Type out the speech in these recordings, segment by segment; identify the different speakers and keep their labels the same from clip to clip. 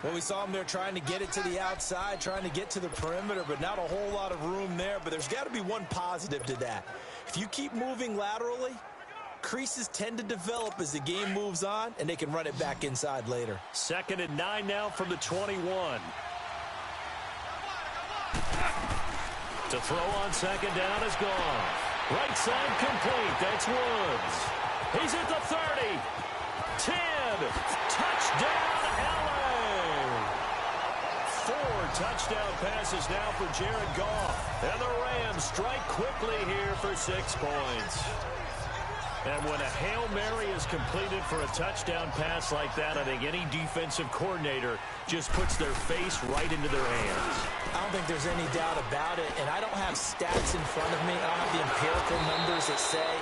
Speaker 1: Well, we saw him there trying to get it to the outside, trying to get to the perimeter, but not a whole lot of room there. But there's got to be one positive to that. If you keep moving laterally, creases tend to develop as the game moves on, and they can run it back inside later.
Speaker 2: 2nd and 9 now from the 21. To throw on 2nd down is gone. Right side complete. That's Woods. He's at the 30. 10. Touchdown, LA. 4 touchdown passes now for Jared Goff. And the Rams strike quickly here for 6 points. And when a Hail Mary is completed for a touchdown pass like that, I think any defensive coordinator just puts their face right into their hands.
Speaker 1: I don't think there's any doubt about it, and I don't have stats in front of me. I don't have the empirical numbers that say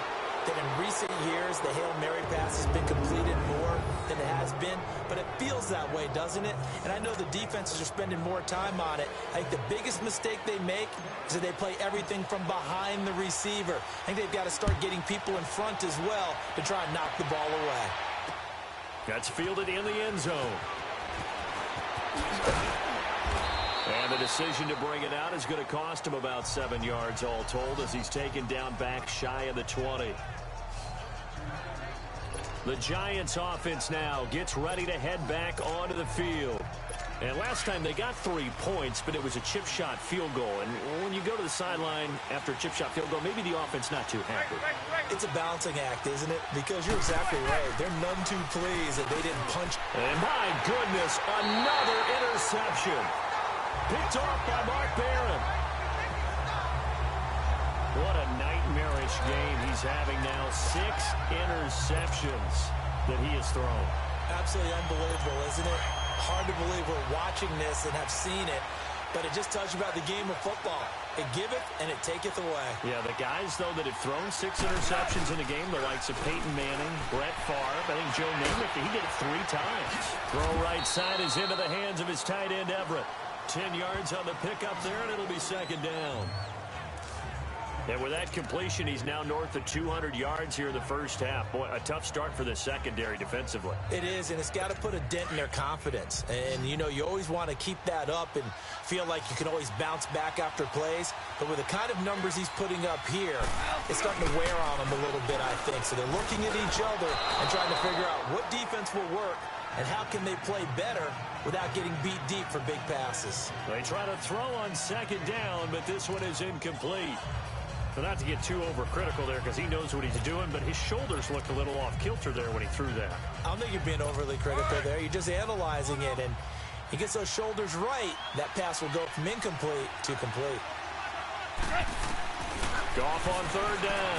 Speaker 1: that in recent years the Hail Mary pass has been completed more than it has been, but it feels that way, doesn't it? And I know the defenses are spending more time on it. I think the biggest mistake they make is that they play everything from behind the receiver. I think they've got to start getting people in front as well to try and knock the ball away.
Speaker 2: That's fielded in the end zone. And the decision to bring it out is going to cost him about 7 yards all told as he's taken down back shy of the 20. The Giants offense now gets ready to head back onto the field. And last time they got 3 points, but it was a chip shot field goal. And when you go to the sideline after a chip shot field goal, maybe the offense not too happy.
Speaker 1: It's a balancing act, isn't it? Because you're exactly right. They're none too pleased that they didn't punch.
Speaker 2: And my goodness, another interception. Picked off by Mark Barron. What a nightmarish game he's having now. 6 interceptions that he has thrown.
Speaker 1: Absolutely unbelievable, isn't it? Hard to believe we're watching this and have seen it, but it just tells you about the game of football. It giveth and it taketh away.
Speaker 2: Yeah, the guys, though, that have thrown 6 interceptions in a game, the likes of Peyton Manning, Brett Favre, I think Joe Namath, he did it 3 times. Throw right side is into the hands of his tight end, Everett. 10 yards on the pickup there, and it'll be 2nd down. And with that completion, he's now north of 200 yards here in the first half. Boy, a tough start for the secondary defensively.
Speaker 1: It is, and it's got to put a dent in their confidence. And, you know, you always want to keep that up and feel like you can always bounce back after plays. But with the kind of numbers he's putting up here, it's starting to wear on them a little bit, I think. So they're looking at each other and trying to figure out what defense will work and how can they play better without getting beat deep for big passes.
Speaker 2: They try to throw on 2nd down, but this one is incomplete. But not to get too overcritical there because he knows what he's doing, but his shoulders looked a little off kilter there when he threw that.
Speaker 1: I don't think you're being overly critical there. You're just analyzing it, and he gets those shoulders right. That pass will go from incomplete to complete.
Speaker 2: Goff on 3rd down.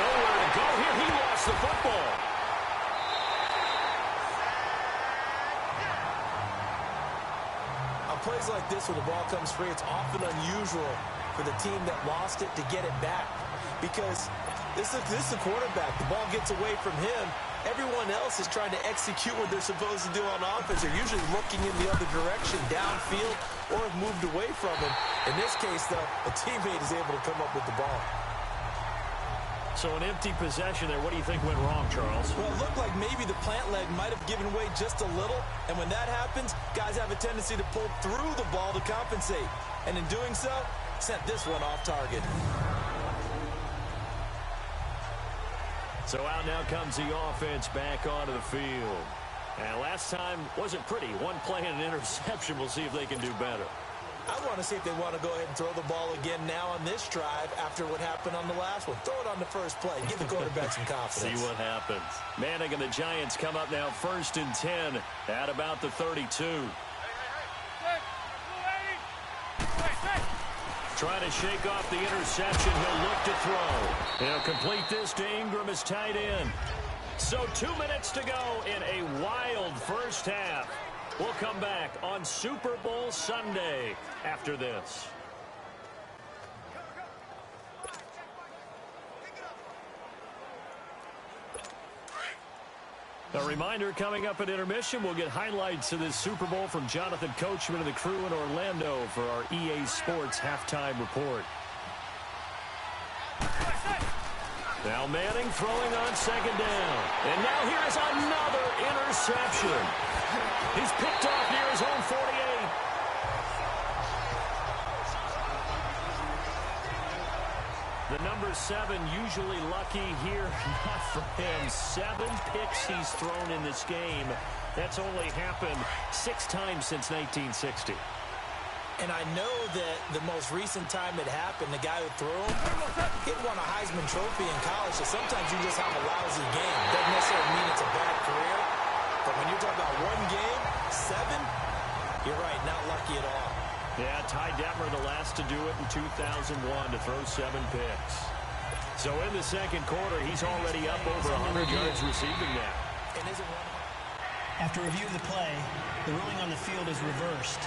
Speaker 2: Nowhere to go here. He lost the football.
Speaker 1: On plays like this where the ball comes free, it's often unusual for the team that lost it to get it back. Because this is the quarterback. The ball gets away from him. Everyone else is trying to execute what they're supposed to do on offense. They're usually looking in the other direction, downfield, or have moved away from him. In this case, though, a teammate is able to come up with the ball.
Speaker 2: So an empty possession there. What do you think went wrong, Charles?
Speaker 1: Well, it looked like maybe the plant leg might have given way just a little. And when that happens, guys have a tendency to pull through the ball to compensate. And in doing so, sent this one off target.
Speaker 2: So out now comes the offense back onto the field. And last time wasn't pretty. One play and an interception. We'll see if they can do better.
Speaker 1: I want to see if they want to go ahead and throw the ball again now on this drive after what happened on the last one. Throw it on the first play. Give the quarterback some confidence.
Speaker 2: See what happens. Manning and the Giants come up now 1st and 10 at about the 32. Trying to shake off the interception. He'll look to throw. He'll complete this to Ingram as tight end. So 2 minutes to go in a wild first half. We'll come back on Super Bowl Sunday after this. A reminder, coming up at intermission, we'll get highlights of this Super Bowl from Jonathan Coachman and the crew in Orlando for our EA Sports halftime report. Now Manning throwing on 2nd down. And now here's another interception. He's picked off near his own 48. The number 7 usually lucky here. Not for him. 7 picks he's thrown in this game. That's only happened 6 times since 1960.
Speaker 1: And I know that the most recent time it happened, the guy who threw him, he won a Heisman Trophy in college, so sometimes you just have a lousy game. Doesn't necessarily mean it's a bad career, but when you're talking about one game, 7, you're right, not lucky at all.
Speaker 2: Yeah, Ty Detmer the last to do it in 2001 to throw 7 picks. So in the second quarter, he's already up over 100 yards receiving now.
Speaker 3: After review of the play, the ruling on the field is reversed.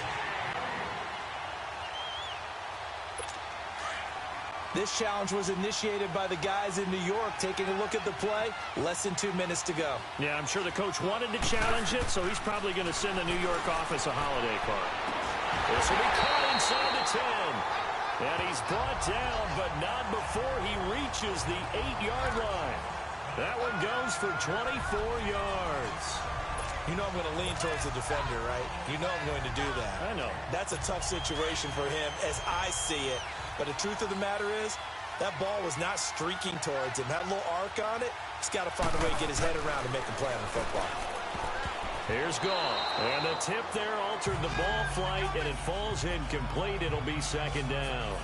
Speaker 1: This challenge was initiated by the guys in New York. Taking a look at the play, less than 2 minutes to go.
Speaker 2: Yeah, I'm sure the coach wanted to challenge it, so he's probably going to send the New York office a holiday card. This will be caught inside the 10. And he's brought down, but not before he reaches the 8-yard line. That one goes for 24 yards.
Speaker 1: You know I'm going to lean towards the defender, right? You know I'm going to do that.
Speaker 2: I know.
Speaker 1: That's a tough situation for him as I see it. But the truth of the matter is, that ball was not streaking towards him. Had a little arc on it. He's got to find a way to get his head around and make a play on the football.
Speaker 2: Here's Goff. And the tip there altered the ball flight, and it falls incomplete. It'll be second down.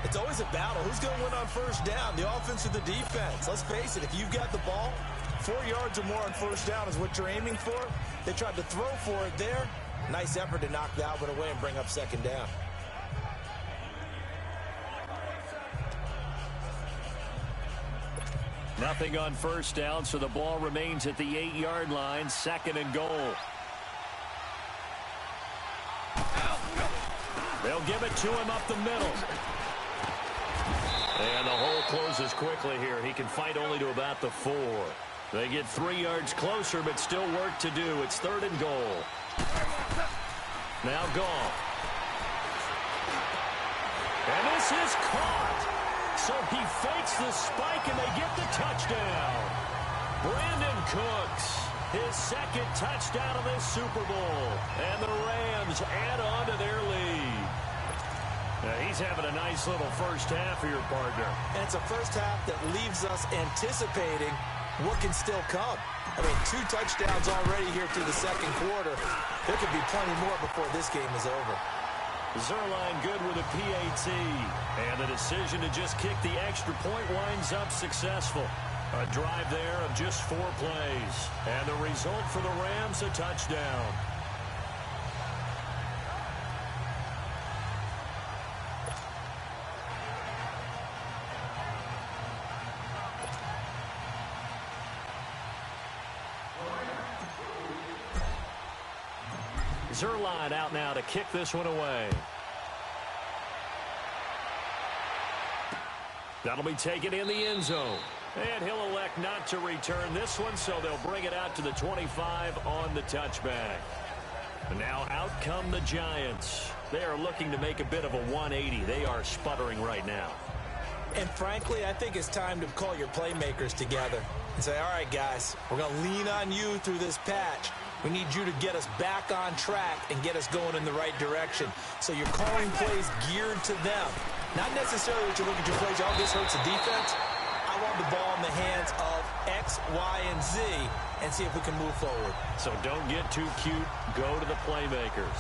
Speaker 1: It's always a battle. Who's going to win on first down, the offense or the defense? Let's face it, if you've got the ball, 4 yards or more on first down is what you're aiming for. They tried to throw for it there. Nice effort to knock that one away and bring up second down.
Speaker 2: Nothing on first down, so the ball remains at the 8-yard line, second and goal. They'll give it to him up the middle. And the hole closes quickly here. He can fight only to about the 4. They get 3 yards closer, but still work to do. It's third and goal. Now Goff. And this is caught. So he fakes the spike, and they get the touchdown. Brandon Cooks, his second touchdown of this Super Bowl. And the Rams add on to their lead. Now he's having a nice little first half here, partner.
Speaker 1: And it's a first half that leaves us anticipating what can still come. I mean, 2 touchdowns already here through the second quarter. There could be plenty more before this game is over.
Speaker 2: Zuerlein good with a PAT. And the decision to just kick the extra point winds up successful. A drive there of just 4 plays. And the result for the Rams, a touchdown. Zuerlein out now to kick this one away. That'll be taken in the end zone. And he'll elect not to return this one, so they'll bring it out to the 25 on the touchback. And now out come the Giants. They are looking to make a bit of a 180. They are sputtering right now.
Speaker 1: And frankly, I think it's time to call your playmakers together and say, all right, guys, we're going to lean on you through this patch. We need you to get us back on track and get us going in the right direction. So you're calling plays geared to them. Not necessarily that you look at your plays, oh, this hurts the defense. I want the ball in the hands of X, Y, and Z and see if we can move forward.
Speaker 2: So don't get too cute. Go to the playmakers.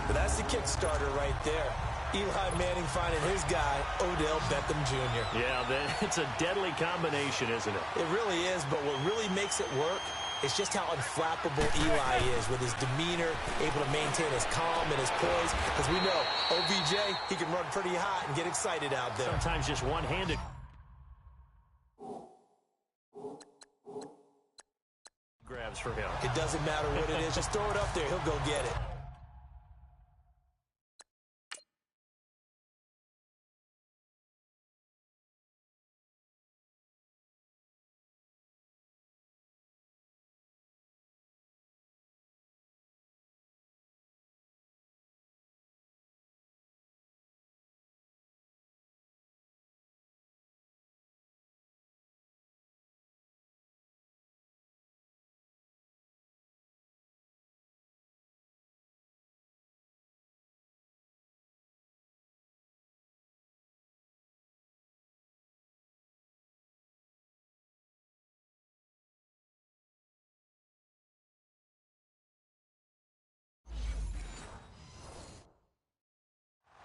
Speaker 1: But that's the Kickstarter right there. Eli Manning finding his guy, Odell Beckham Jr.
Speaker 2: Yeah, it's a deadly combination, isn't it?
Speaker 1: It really is, but what really makes it work is just how unflappable Eli is with his demeanor, able to maintain his calm and his poise. Because we know, OBJ, he can run pretty hot and get excited out there.
Speaker 2: Sometimes just one-handed grabs for him.
Speaker 1: It doesn't matter what it is. Just throw it up there. He'll go get it.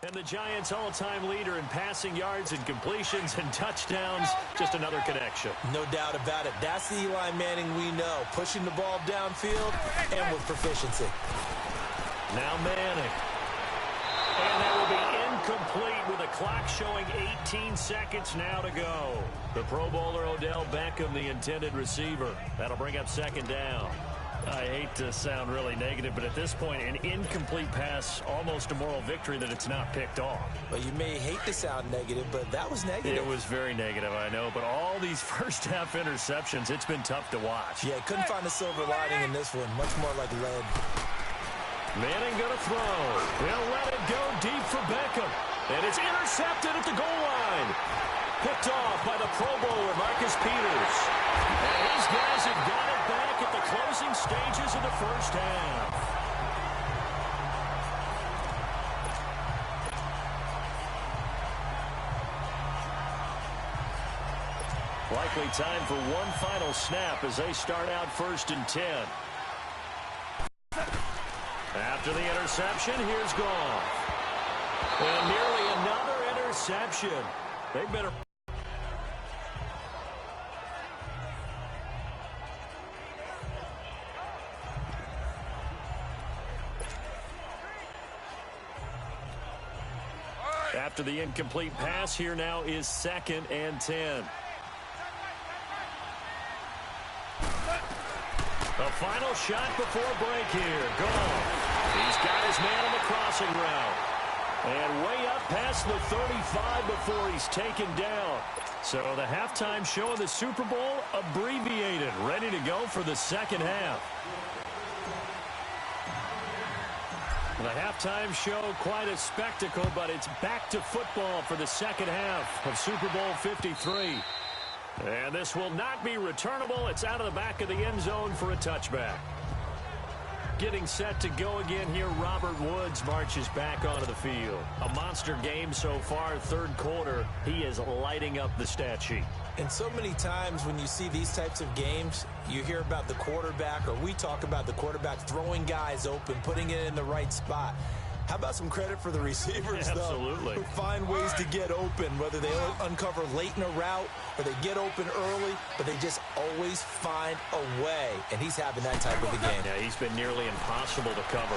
Speaker 2: And the Giants' all-time leader in passing yards and completions and touchdowns, just another connection.
Speaker 1: No doubt about it. That's the Eli Manning we know, pushing the ball downfield and with proficiency.
Speaker 2: Now Manning. And that will be incomplete with a clock showing 18 seconds now to go. The Pro Bowler Odell Beckham, the intended receiver. That'll bring up second down. I hate to sound really negative, but at this point, an incomplete pass, almost a moral victory that it's not picked off.
Speaker 1: Well, you may hate to sound negative, but that was negative.
Speaker 2: It was very negative, I know, but all these first-half interceptions, it's been tough to watch.
Speaker 1: Yeah, couldn't find a silver lining in this one. Much more like lead.
Speaker 2: Manning going to throw. He'll let it go deep for Beckham. And it's intercepted at the goal line. Picked off by the Pro Bowler, Marcus Peters. And these guys have got it back at the closing stages of the first half. Likely time for one final snap as they start out 1st and 10. After the interception, here's Goff. And nearly another interception. They better... After the incomplete pass, here now is 2nd and 10. The final shot before break here. Goff. He's got his man on the crossing route. And way up past the 35 before he's taken down. So the halftime show of the Super Bowl abbreviated, ready to go for the second half. The halftime show, quite a spectacle, but it's back to football for the second half of Super Bowl 53. And this will not be returnable. It's out of the back of the end zone for a touchback. Getting set to go again here, Robert Woods marches back onto the field. A monster game so far, 3rd quarter. He is lighting up the stat sheet.
Speaker 1: And so many times when you see these types of games, you hear about the quarterback, or we talk about the quarterback throwing guys open, putting it in the right spot. How about some credit for the receivers,
Speaker 2: Absolutely.
Speaker 1: though, who find ways to get open, whether they uncover late in a route or they get open early, but they just always find a way. And he's having that type of a game.
Speaker 2: Yeah, he's been nearly impossible to cover.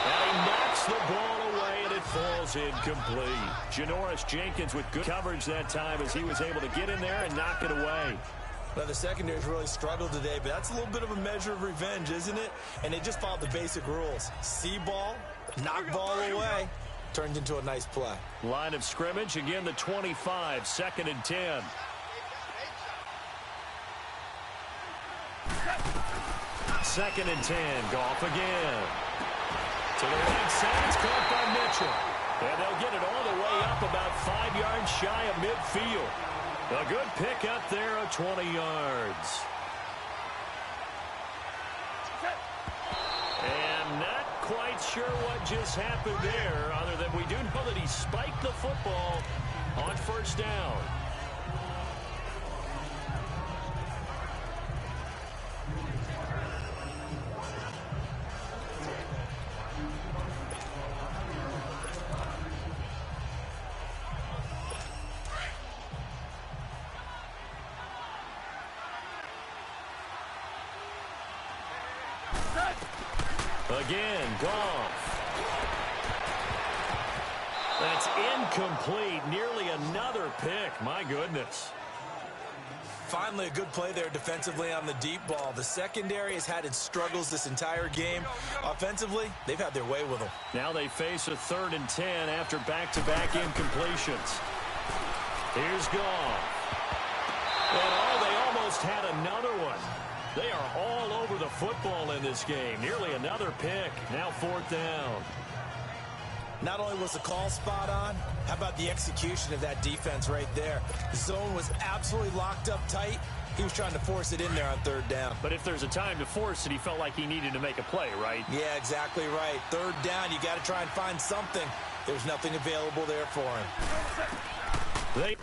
Speaker 2: And he knocks the ball away, and it falls incomplete. Janoris Jenkins with good coverage that time as he was able to get in there and knock it away.
Speaker 1: Now, the secondary's really struggled today, but that's a little bit of a measure of revenge, isn't it? And they just followed the basic rules. See ball, knock ball away. Turned into a nice play.
Speaker 2: Line of scrimmage, again the 25, 2nd and 10. Second and 10, Goff again. To the right side, it's caught by Mitchell. And they'll get it all the way up about 5 yards shy of midfield. A good pick up there of 20 yards. And not quite sure what just happened there, other than we do know that he spiked the football on 1st down. Again, Goff. That's incomplete. Nearly another pick. My goodness.
Speaker 1: Finally, a good play there defensively on the deep ball. The secondary has had its struggles this entire game. Offensively, they've had their way with them.
Speaker 2: Now they face a 3rd and 10 after back-to-back incompletions. Here's Goff. And they almost had another one. They are all over the football in this game. Nearly another pick. Now 4th down.
Speaker 1: Not only was the call spot on, how about the execution of that defense right there? The zone was absolutely locked up tight. He was trying to force it in there on 3rd down.
Speaker 2: But if there's a time to force it, he felt like he needed to make a play, right?
Speaker 1: Yeah, exactly right. 3rd down, you got to try and find something. There's nothing available there for him.
Speaker 2: They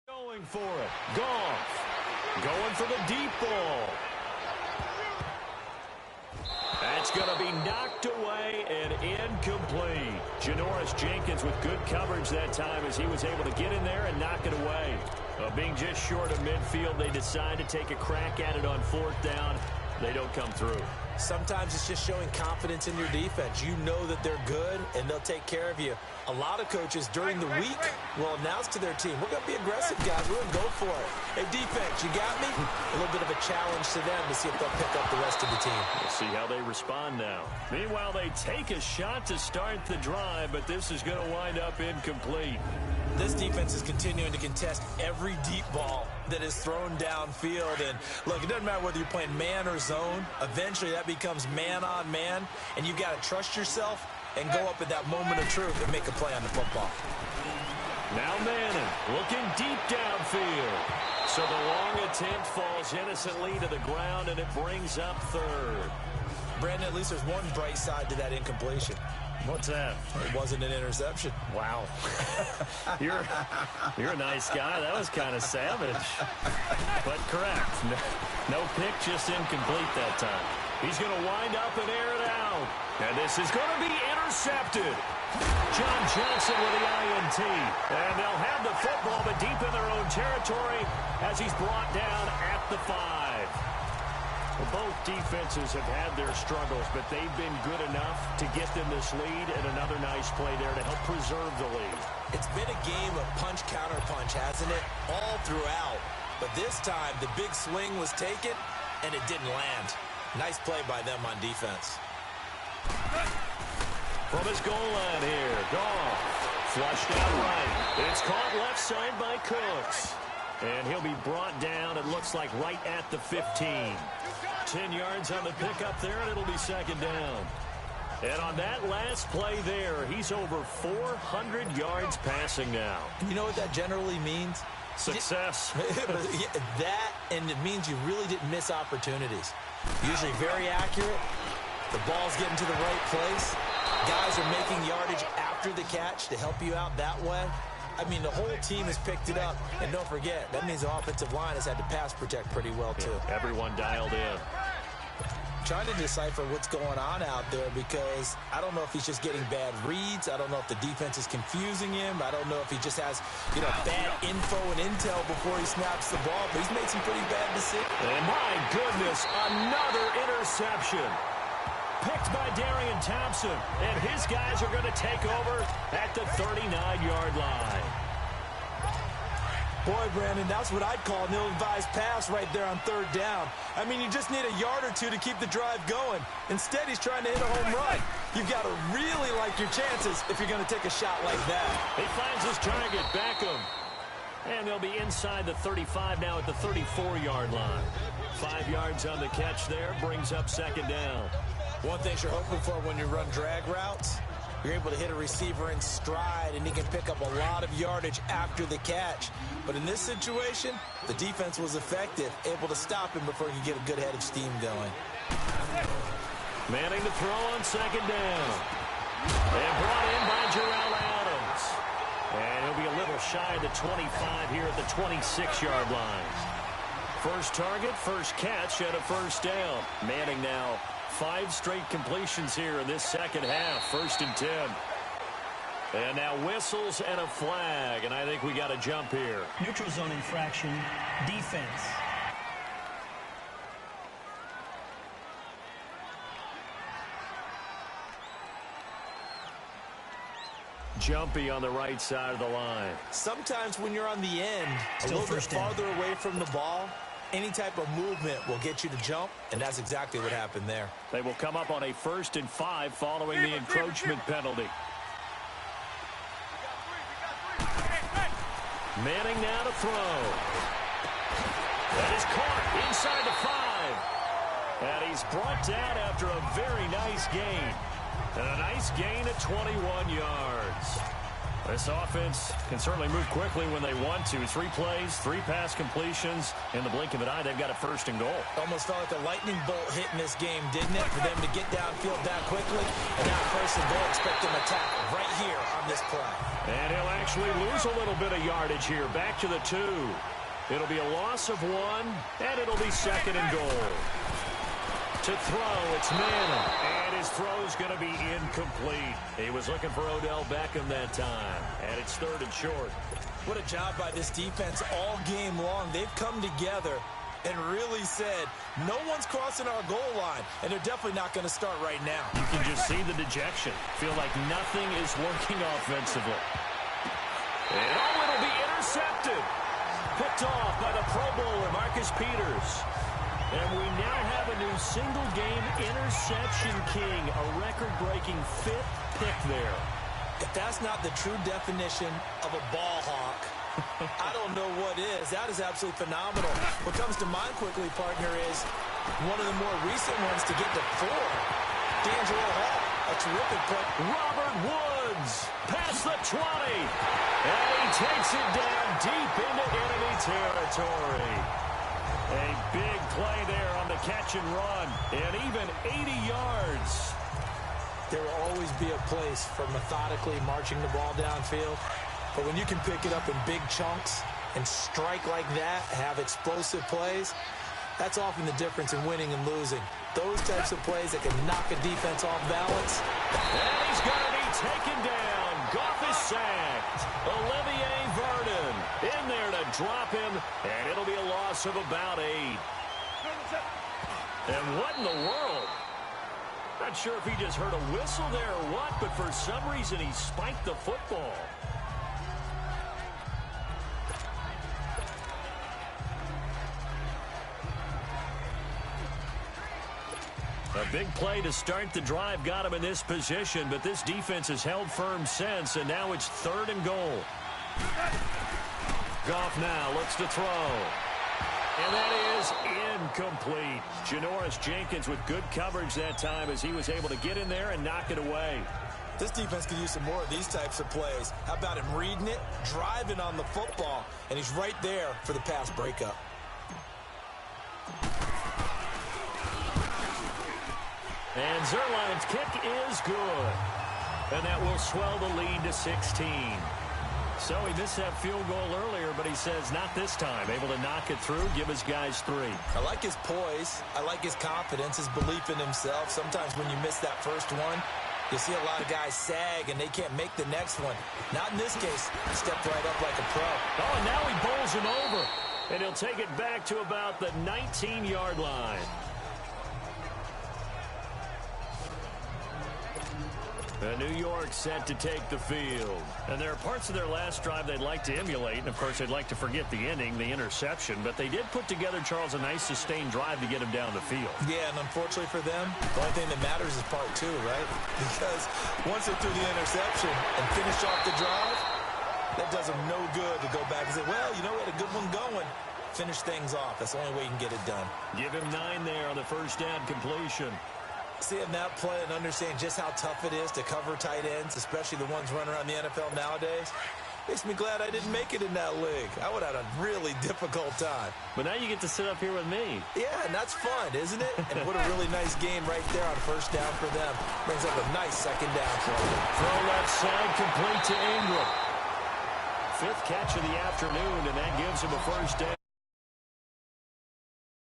Speaker 2: Going for it. Goff. Going for the deep ball. That's going to be knocked away and incomplete. Janoris Jenkins with good coverage that time as he was able to get in there and knock it away. Being just short of midfield, they decide to take a crack at it on 4th down. They don't come through.
Speaker 1: Sometimes it's just showing confidence in your defense. You know that they're good, and they'll take care of you. A lot of coaches during the week will announce to their team, we're going to be aggressive, guys. We're going to go for it. Hey, defense, you got me? A little bit of a challenge to them to see if they'll pick up the rest of the team.
Speaker 2: We'll see how they respond now. Meanwhile, they take a shot to start the drive, but this is going to wind up incomplete.
Speaker 1: This defense is continuing to contest every deep ball that is thrown downfield. And, look, it doesn't matter whether you're playing man or zone. Eventually, that becomes man-on-man, and you've got to trust yourself and go up at that moment of truth and make a play on the football.
Speaker 2: Now Manning looking deep downfield. So the long attempt falls innocently to the ground, and it brings up 3rd.
Speaker 1: Brandon, at least there's one bright side to that incompletion.
Speaker 2: What's that?
Speaker 1: It wasn't an interception.
Speaker 2: Wow. You're a nice guy. That was kind of savage. But correct. No pick, just incomplete that time. He's going to wind up and air it out. And this is going to be intercepted. John Johnson with the INT. And they'll have the football, but deep in their own territory as he's brought down at the 5. Well, both defenses have had their struggles, but they've been good enough to get them this lead, and another nice play there to help preserve the lead.
Speaker 1: It's been a game of punch-counter-punch, hasn't it? All throughout. But this time, the big swing was taken, and it didn't land. Nice play by them on defense.
Speaker 2: From his goal line here, Goff. Flushed out right. It's caught left side by Cooks. And he'll be brought down, it looks like, right at the 15. 10 yards on the pickup there, and it'll be 2nd down. And on that last play there, he's over 400 yards passing now.
Speaker 1: You know what that generally means?
Speaker 2: Success.
Speaker 1: That, and it means you really didn't miss opportunities. Usually very accurate. The ball's getting to the right place. Guys are making yardage after the catch to help you out that way. I mean, the whole team has picked it up. And don't forget, that means the offensive line has had to pass protect pretty well, too.
Speaker 2: Yeah, everyone dialed in.
Speaker 1: Trying to decipher what's going on out there because I don't know if he's just getting bad reads. I don't know if the defense is confusing him. I don't know if he just has, bad info and intel before he snaps the ball. But he's made some pretty bad decisions.
Speaker 2: And my goodness, another interception. Picked by Darian Thompson. And his guys are going to take over at the 39-yard line.
Speaker 1: Boy, Brandon, that's what I'd call an ill-advised pass right there on 3rd down. I mean, you just need a yard or two to keep the drive going. Instead, he's trying to hit a home run. You've got to really like your chances if you're going to take a shot like that.
Speaker 2: He finds his target, Beckham. And they'll be inside the 35 now at the 34-yard line. 5 yards on the catch there, brings up 2nd down.
Speaker 1: One thing you're hoping for when you run drag routes, you're able to hit a receiver in stride, and he can pick up a lot of yardage after the catch. But in this situation, the defense was effective, able to stop him before he could get a good head of steam going.
Speaker 2: Manning to throw on 2nd down. And brought in by Jarrell Adams. And he'll be a little shy of the 25 here at the 26-yard line. First target, first catch, and a 1st down. Manning now 5 straight completions here in this 2nd half. 1st and 10. And now whistles and a flag, and I think we got a jump here.
Speaker 3: Neutral zone infraction, defense.
Speaker 2: Jumpy on the right side of the line.
Speaker 1: Sometimes when you're on the end,
Speaker 3: Still
Speaker 1: a little bit
Speaker 3: first down.
Speaker 1: farther away from the ball, any type of movement will get you to jump, and that's exactly what happened there.
Speaker 2: They will come up on a 1st and 5 following the encroachment penalty. Manning now to throw. That is caught inside the 5. And he's brought down after a very nice gain. And a nice gain at 21 yards. This offense can certainly move quickly when they want to. 3 plays, 3 pass completions. In the blink of an eye, they've got a first and goal.
Speaker 1: Almost felt like a lightning bolt hit in this game, didn't it? For them to get downfield that quickly. And now first and goal, expect them to tackle right here on this play. And
Speaker 2: he'll actually lose a little bit of yardage here. Back to the 2. It'll be a loss of 1, and it'll be second and goal. To throw, it's Manning. And his throw's going to be incomplete. He was looking for Odell Beckham that time. And it's third and short.
Speaker 1: What a job by this defense all game long. They've come together and really said, no one's crossing our goal line. And they're definitely not going to start right now.
Speaker 2: You can just see the dejection. Feel like nothing is working offensively. And it'll be intercepted. Picked off by the Pro Bowler, Marcus Peters. And we now have a new single-game interception king, a record-breaking 5th pick there.
Speaker 1: If that's not the true definition of a ball hawk, I don't know what is. That is absolutely phenomenal. What comes to mind quickly, partner, is one of the more recent ones to get to 4. D'Angelo Hall, a terrific play.
Speaker 2: Robert Woods, past the 20. And he takes it down deep into enemy territory. A big play there on the catch and run, and even 80 yards.
Speaker 1: There will always be a place for methodically marching the ball downfield, but when you can pick it up in big chunks and strike like that, have explosive plays, that's often the difference in winning and losing. Those types of plays that can knock a defense off balance.
Speaker 2: And he's going to be taken down. Goff is sacked. Olivier Vernon in there to drop him, and it'll be a loss of about 8. And what in the world? Not sure if he just heard a whistle there or what, but for some reason he spiked the football. A big play to start the drive got him in this position, but this defense has held firm since, and now it's third and goal. Goff now looks to throw. And that is incomplete. Janoris Jenkins with good coverage that time as he was able to get in there and knock it away.
Speaker 1: This defense could use some more of these types of plays. How about him reading it, driving on the football, and he's right there for the pass breakup.
Speaker 2: And Zuerlein's kick is good. And that will swell the lead to 16. So he missed that field goal earlier, but he says not this time. Able to knock it through, give his guys 3.
Speaker 1: I like his poise. I like his confidence, his belief in himself. Sometimes when you miss that first one, you see a lot of guys sag and they can't make the next one. Not in this case. He stepped right up like a pro.
Speaker 2: Oh, and now he bowls him over. And he'll take it back to about the 19-yard line. New York set to take the field. And there are parts of their last drive they'd like to emulate. And, of course, they'd like to forget the ending, the interception. But they did put together, Charles, a nice sustained drive to get him down the field.
Speaker 1: Yeah, and unfortunately for them, the only thing that matters is part 2, right? Because once they threw the interception and finished off the drive, that does them no good to go back and say, well, you know what, a good one going. Finish things off. That's the only way you can get it done.
Speaker 2: Give him 9 there on the first down completion.
Speaker 1: Seeing that play and understand just how tough it is to cover tight ends, especially the ones running around the NFL nowadays, makes me glad I didn't make it in that league. I would have had a really difficult time.
Speaker 2: But now you get to sit up here with me.
Speaker 1: Yeah, and that's fun, isn't it? And what a really nice game right there on first down for them. Brings up a nice second down play.
Speaker 2: Throw left side, complete to Ingram. 5th catch of the afternoon, and that gives him a first down.